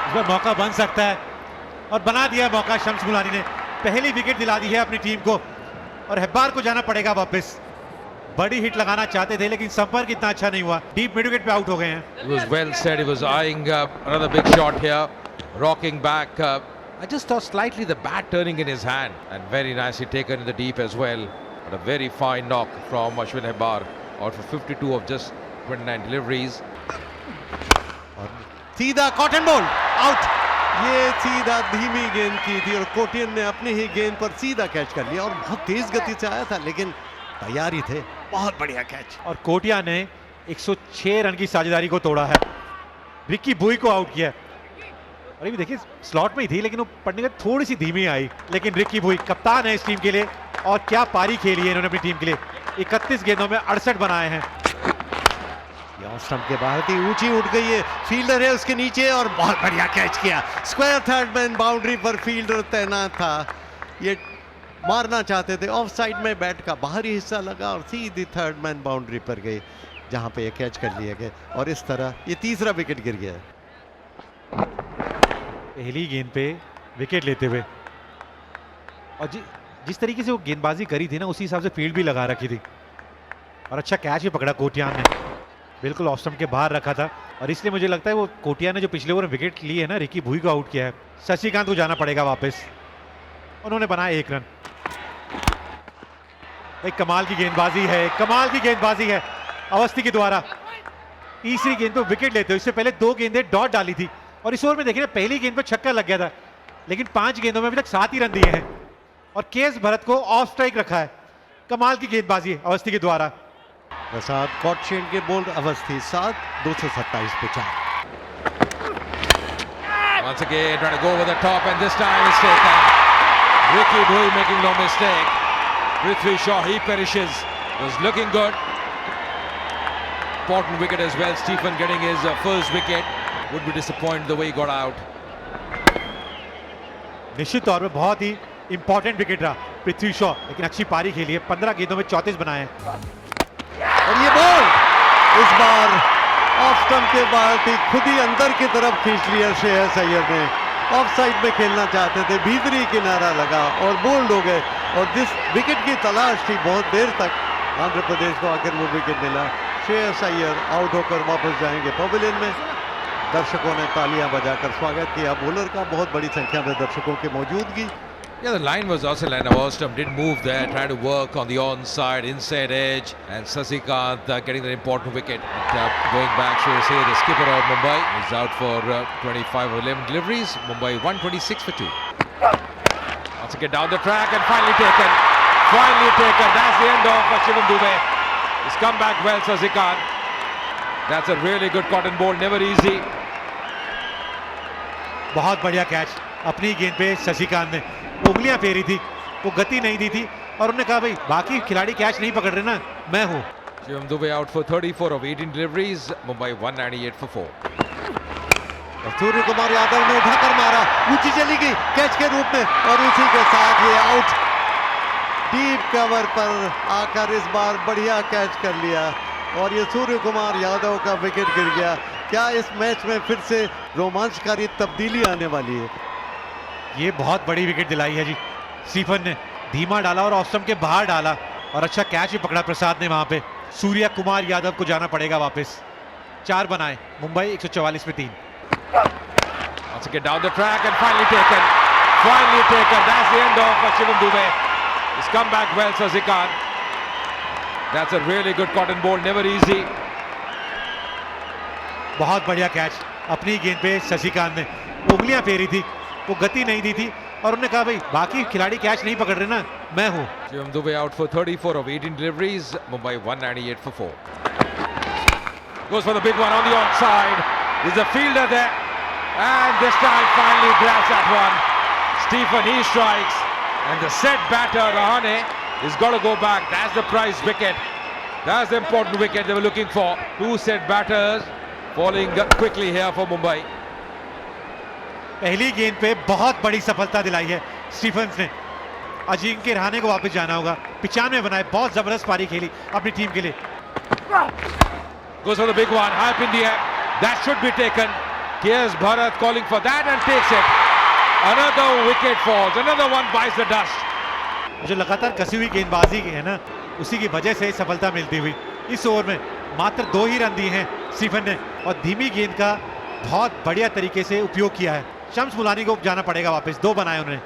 इस बार मौका बन सकता है और बना दिया मौका। शम्स मुलानी ने पहली विकेट दिला दी है अपनी टीम को और हेब्बार को जाना पड़ेगा वापस। बड़ी हिट लगाना चाहते थे लेकिन संपर्क इतना अच्छा नहीं हुआ, डीप मिड विकेट पे आउट हो गए हैं। It was well said. He was eyeing another big shot here, rocking back. I just saw slightly the bat turning in his hand, and very nicely taken in the deep as well. But a very fine knock from Ashwin Hebbar, out for 52 of just 29 deliveries. और सीधा cotton ball out. ये सीधा धीमी गेंद की थी और कोटियन ने अपनी ही गेंद पर सीधा कैच कर लिया और बहुत तेज गति से आया था लेकिन तैयारी थे। बहुत बढ़िया कैच। और कोटिया ने 106 रन की साझेदारी को तोड़ा है, रिक्की बुई को आउट किया। और ये देखिए स्लॉट में ही थी लेकिन वो पड़ने का थोड़ी सी धीमी आई, लेकिन रिक्की बुई कप्तान है इस टीम के लिए और क्या पारी खेली है इन्होंने अपनी टीम के लिए। 31 गेंदों में 68 बनाए हैं। स्टंप के बाहर थी, ऊंची उठ गई है, फील्डर है उसके नीचे और बहुत बढ़िया कैच किया। स्क्वायर थर्ड मैन बाउंड्री पर फील्डर तैनात था, ये मारना चाहते थे। ऑफ साइड में बैट का बाहरी हिस्सा लगा और सीधी थर्ड मैन बाउंड्री पर गई जहां पे ये कैच कर लिया गया और इस तरह ये तीसरा विकेट गिर गया। पहली गेंद पे विकेट लेते हुए और जिस तरीके से वो गेंदबाजी करी थी ना उसी हिसाब से फील्ड भी लगा रखी थी और अच्छा कैच भी पकड़ा कोटियान ने, बिल्कुल ऑफ स्टंप के बाहर रखा था। और इसलिए मुझे लगता है वो कोटिया ने जो पिछले ओवर में विकेट ली है ना, रिकी भुई को आउट किया है। शशिकांत को जाना पड़ेगा वापस, उन्होंने बनाया 1 रन। भाई कमाल की गेंदबाजी है, कमाल की गेंदबाजी है अवस्थी के द्वारा। तीसरी गेंद पे विकेट लेते हुए, इससे पहले 2 गेंदें डॉट डाली थी और इस ओवर में देखिए पहली गेंद पे छक्का लग गया था लेकिन 5 गेंदों में अभी तक 7 ही रन दिए हैं और केएस भरत को ऑफ स्ट्राइक रखा है। कमाल की गेंदबाजी है अवस्थी के द्वारा। प्रसाद कॉटशेन के बोल्ड अवस्थी 7, 227 पे 4। Once again trying to go over the top and this time it's taken. Ricky Bhui making no mistake. Prithvi Shaw, he perishes. Was looking good. Important wicket as well. Stephen getting his first wicket. Would be disappointed the way he got out. निश्चित तौर पे बहुत ही important wicket रहा पृथ्वी शॉ, लेकिन अच्छी पारी खेली है। 15 गेंदों में 34 बनाए हैं। और ये बॉल इस बार ऑफ स्टंप के बाहर थी, खुद ही अंदर की तरफ खींच लिया श्रेयस अय्यर ने। ऑफ साइड में खेलना चाहते थे, भीतरी किनारा लगा और बोल्ड हो गए और जिस विकेट की तलाश थी बहुत देर तक आंध्र प्रदेश को आखिर वो विकेट मिला। श्रेयस अय्यर आउट होकर वापस जाएंगे पवेलियन में। दर्शकों ने तालियां बजाकर स्वागत किया बॉलर का, बहुत बड़ी संख्या में दर्शकों की मौजूदगी। Yeah, the line was also line of Ostam did move there, tried to work on the onside, inside edge, and Sasikant getting the important wicket. But, going back, should I say, the skipper of Mumbai is out for 25 of 11 deliveries. Mumbai 126 for 2. Once again down the track and finally taken. Finally taken. That's the end of Shivam Dube. He's come back well, Sasikant. That's a really good cotton ball, never easy. बहुत बढ़िया catch अपनी गेंद पे शशिकांत ने, उंगलियां फेरी थी, वो गति नहीं दी थी और उन्होंने कहा भाई बाकी खिलाड़ी कैच नहीं पकड़ रहे ना, मैं हूं। Shivam Dube out for 34 of 18 deliveries. Mumbai 198 for 4. और सूर्य कुमार यादव ने उठाकर मारा, ऊंची चली गई कैच के रूप में और उसी के साथ ये आउट। डीप कवर पर आकर इस बार बढ़िया कैच कर लिया और ये सूर्य कुमार यादव का विकेट गिर गया। क्या इस मैच में फिर से रोमांचकारी तब्दीली आने वाली है? ये बहुत बड़ी विकेट दिलाई है जी। स्टीफन ने धीमा डाला और ऑफ स्टंप के बाहर डाला और अच्छा कैच भी पकड़ा प्रसाद ने वहां पे। सूर्य कुमार यादव को जाना पड़ेगा वापस। 4 बनाए, मुंबई 144 पे 3। Once again down the track and finally taken. Finally taken. That's the end of Shivam Dube. He's come back well, Sasikant. That's a really good cotton ball, never easy. बहुत बढ़िया कैच अपनी गेंद पे शशिकांत ने, उंगलियां फेरी थी, वो गति नहीं दी थी और उन्होंने कहा भाई बाकी खिलाड़ी कैच नहीं पकड़ रहे ना, मैं हूं। Shivam Dube out for 34 of 18 deliveries. Mumbai 198 for 4. Goes for the big one on the onside. There's a fielder there. And this time finally grabs that one. Stephen, he strikes. And the set batter, Rahane, is got to go back. That's the prize wicket. That's the important wicket they were looking for. 2 set batters falling quickly here for Mumbai. पहली गेंद पे बहुत बड़ी सफलता दिलाई है Stephen's ने। अजिंक्य रहाणे को वापस जाना होगा। 95 बनाए, बहुत जबरदस्त पारी खेली अपनी टीम के लिए। Goes for the big one, high up in the air. That should be taken. Here's Bharat calling for that and takes it. Another wicket falls. Another one bites the dust. जो लगातार कसी हुई गेंदबाजी है ना, उसी की वजह से सफलता मिलती हुई। इस ओवर में मात्र 2 ही रन दिए हैं स्टीफन ने और धीमी गेंद का बहुत बढ़िया तरीके से उपयोग किया है। शम्स मुलानी को जाना पड़ेगा वापस, 2 बनाए उन्होंने।